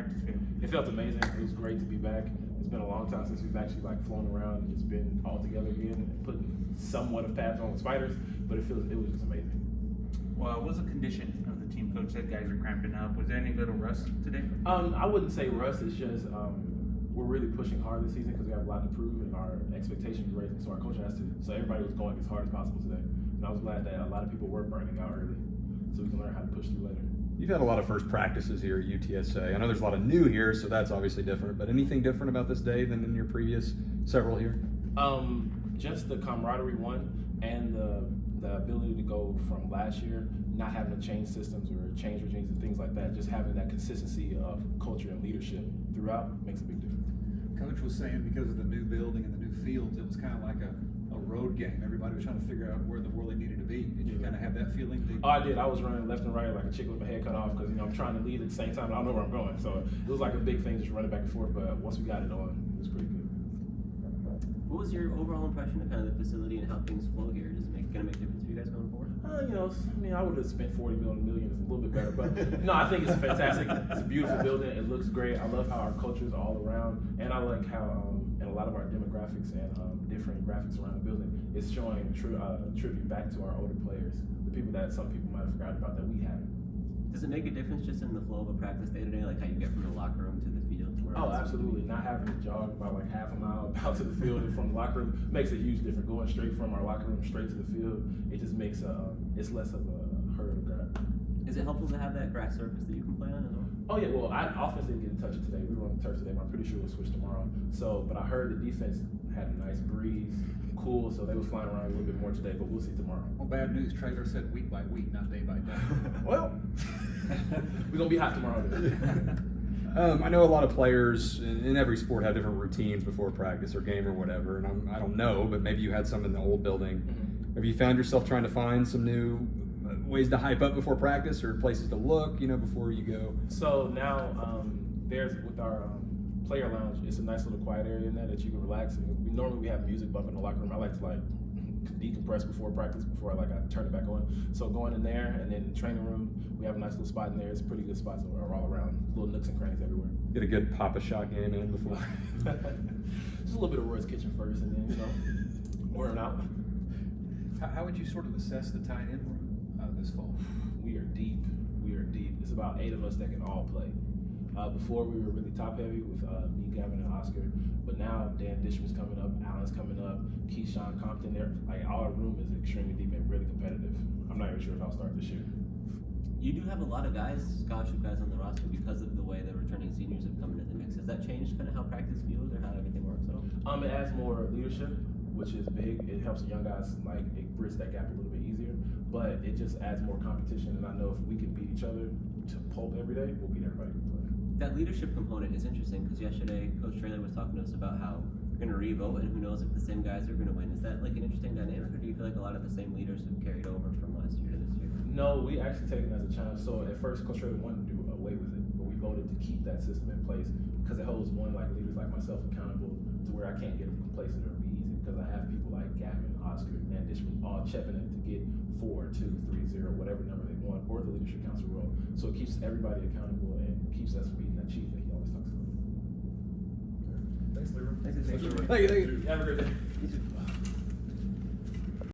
practice feel? It felt amazing. It was great to be back. It's been a long time since we've actually like flown around. It's been all together again and putting somewhat of pads on with spiders, but it was just amazing. Well, what was the condition of the team? Coach said guys are cramping up. Was there any little rust today? I wouldn't say rust. It's just we're really pushing hard this season because we have a lot to prove and our expectations are raising. So our coach has to. So everybody was going as hard as possible today, and I was glad that a lot of people were burning out early, so we can learn how to push through later. You've had a lot of first practices here at UTSA. I know there's a lot of new here, so that's obviously different. But anything different about this day than in your previous several here? Just the camaraderie and the ability to go from last year, not having to change systems or change regimes and things like that, just having that consistency of culture and leadership throughout makes a big difference. Coach was saying because of the new building and the new fields, it was kind of like a road game. Everybody was trying to figure out where in the world they needed to be. Did you kind of have that feeling? Oh, I did. I was running left and right like a chick with my head cut off because I'm trying to lead at the same time. I don't know where I'm going. So it was like a big thing just running back and forth. But once we got it on, it was pretty good. What was your overall impression of kind of the facility and how things flow here? Does it gonna make a difference for you guys going forward? I would have spent $40 million. It's a little bit better, but no, I think it's fantastic. It's a beautiful building. It looks great. I love how our culture is all around, and I like how and a lot of our demographics and different graphics around the building is showing tribute back to our older players, the people that some people might have forgotten about that we haven't. Does it make a difference just in the flow of a practice day to day, like how you get from the locker room to the field? Oh, absolutely. Not having to jog about like half a mile out to the field and from the locker room makes a huge difference. Going straight from our locker room straight to the field, it just makes it's less of a hurdle to grab. Is it helpful to have that grass surface that you can play on? Oh yeah, well, offense didn't get in touch today. We were on the turf today, but I'm pretty sure we'll switch tomorrow. So, but I heard the defense had a nice breeze, cool, so they was flying around a little bit more today, but we'll see tomorrow. Well, bad news. Traylor said week by week, not day by day. Well, we're gonna be hot tomorrow. I know a lot of players in every sport have different routines before practice or game or whatever, and I don't know, but maybe you had some in the old building. Mm-hmm. Have you found yourself trying to find some new ways to hype up before practice or places to look, before you go? So now there's with our player lounge, it's a nice little quiet area in there that you can relax. And normally we have music bumping in the locker room. I like to decompress before practice before I turn it back on. So going in there, and then in the training room, we have a nice little spot in there. It's pretty good spots all around, little nooks and crannies everywhere. Get a good Papa Shot game in before. Just a little bit of Roy's Kitchen first, and then warm out. How would you sort of assess the tight end room this fall? We are deep. It's about 8 of us that can all play. Before we were really top heavy with me, Gavin, and Oscar, but now Dan Dishman's coming up, Allen's coming up, Keyshawn Compton. Like our room is extremely deep and really competitive. I'm not even sure if I'll start this year. You do have a lot of guys, scholarship guys on the roster because of the way the returning seniors have come into the mix. Has that changed kind of how practice feels or how everything works at all? It adds more leadership, which is big. It helps the young guys, it bridges that gap a little bit easier, but it just adds more competition, and I know if we can beat each other to pulp every day, we'll beat everybody we play. That leadership component is interesting because yesterday Coach Traylor was talking to us about how we're going to re-vote and who knows if the same guys are going to win. Is that like an interesting dynamic, or do you feel like a lot of the same leaders have carried over from last year to this year? No, we actually take it as a challenge. So at first Coach Traylor wanted to do away with it, but we voted to keep that system in place because it holds leaders like myself accountable to where I can't get them complacent or be easy because I have people like Gavin, Oscar, and Dishman all chipping in to get 4, 2, 3, 0, whatever number they want, or the leadership council role. So it keeps everybody accountable and keeps us from beating that chief that he always talks about. Thanks, Leroy. Thanks, Thank you. Have a great day.